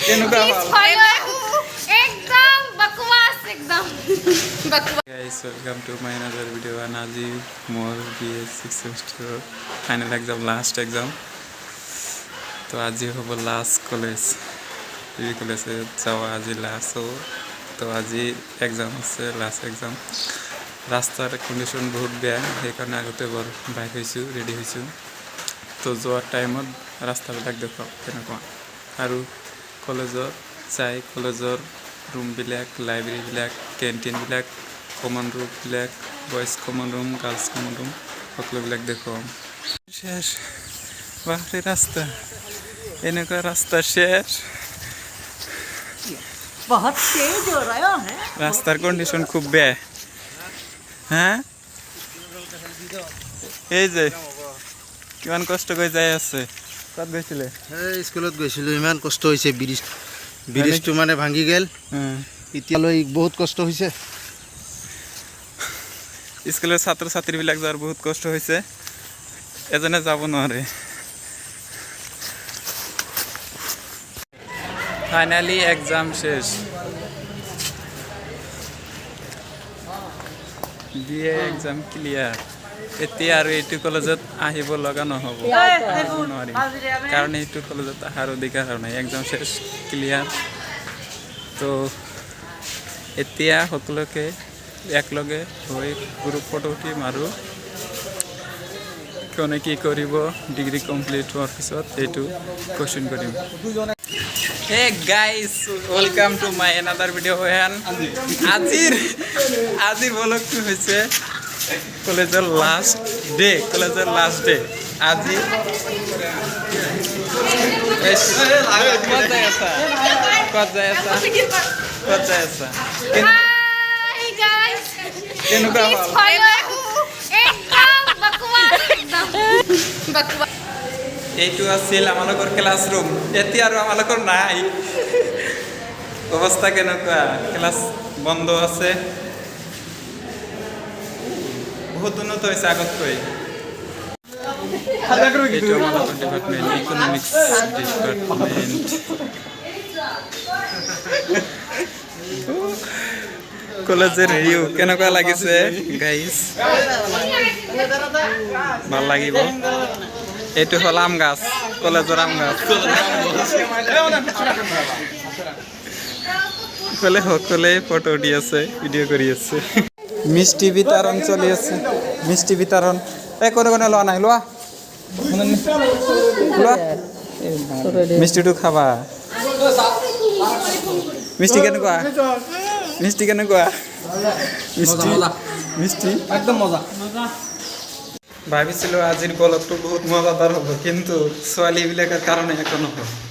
কেনেকুৱা হ'ল একদম বকৱাস একদম বকৱাস guys welcome to my another video and আজি মোৰ BA 6 semester final exam last exam তো আজি হ'ব লাষ্ট কলেজ এই কলেজে যাওয়া আজি লাষ্ট তো আজি এক্সাম আছে লাষ্ট এক্সাম রাস্তার কন্ডিশন বহুত বেয়া সেইকাৰণে আগতে বৰ বাইক হৈছোঁ ৰেডি হৈছোঁ তো যোৱাৰ টাইমত ৰাস্তাবিলাক দেখাওঁ কেনেকুৱা আৰু কলেজত যাই কলেজৰ ৰুমবিলাক লাইব্ৰেৰীবিলাক কেণ্টিনবিলাক কমন ৰুমবিলাক boys common room girls common room সকলোবিলাক দেখুৱাম শেষ বাপৰে ৰাস্তা এনেকুৱা ৰাস্তা শেষ बहुत तेज हो रहा है ৰাস্তাৰ কন্ডিশন খুব বেয়া হ্যাঁ এই যে কিমান কষ্ট কৰি যাই আছে কত গৈছিলে এই স্কুলত গৈছিলোঁ ইমান কষ্ট হৈছে ব্ৰিজটো মানে ভাঙি গ'ল এতিয়ালৈ বহুত কষ্ট হৈছে স্কুলৰ ছাত্ৰ ছাত্ৰীবিলাক যাৰ বহুত কষ্ট হৈছে এজনে যাব নোৱাৰে ফাইনালি এক্সাম শেষ BA এক্সাম ক্লিয়াৰ এতিয়া আৰু এইটো কলেজত আহিব লগা নহ'ব নোৱাৰিম কাৰণ এইটো কলেজত অহাৰ অধিকাৰ নাই এক্সাম শেষ ক্লিয়াৰ তো এতিয়া সকলোকে একলগে হৈ গ্ৰুপ ফটো উঠিম আৰু কোনে কি কৰিব ডিগ্ৰী কমপ্লিট হোৱাৰ পিছত এইটো কোৱেশ্যন কৰিম hey guys welcome to my another video' and আজিৰ ব্লগটো হৈছে কলেজৰ লাষ্ট ডে আজি ক'ত যাই আছা হাই গাইস কেনেকুৱা হ'ল একদম বকৱাস একদম বকৱাস এইটো আছিল আমালোকৰ ক্লাছৰুম এতিয়া আৰু আমালোকৰ নাই অৱস্থা কেনেকুৱা ক্লাছ বন্ধ আছে বহুত উন্নত হৈছে আগতকৈ এইটো আমালোকৰ ডিপাৰ্টমেণ্ট ইকনমিক্স ডিপাৰ্টমেণ্ট কলেজৰ ৰিভিউ কেনেকুৱা লাগিছে গাইজ ভাল লাগিব এইটো হ'ল আম গাছ কলেজৰ আম গাছ সকলে ফটো উঠি আছে ভিডিঅ' কৰি আছে মিষ্টি বিতৰণ চলি আছে মিষ্টি বিতৰণ এই কোনে লোৱা নাই লোৱা মিষ্টিটো খাবা মিষ্টি কেনেকুৱা মিষ্টি একদম মজা ভাবিছিলোঁ আজিৰ ব্লগটো বহুত মজাদাৰ হ'ব কিন্তু ছোৱালীবিলাকৰ কাৰণে একো নহ'ব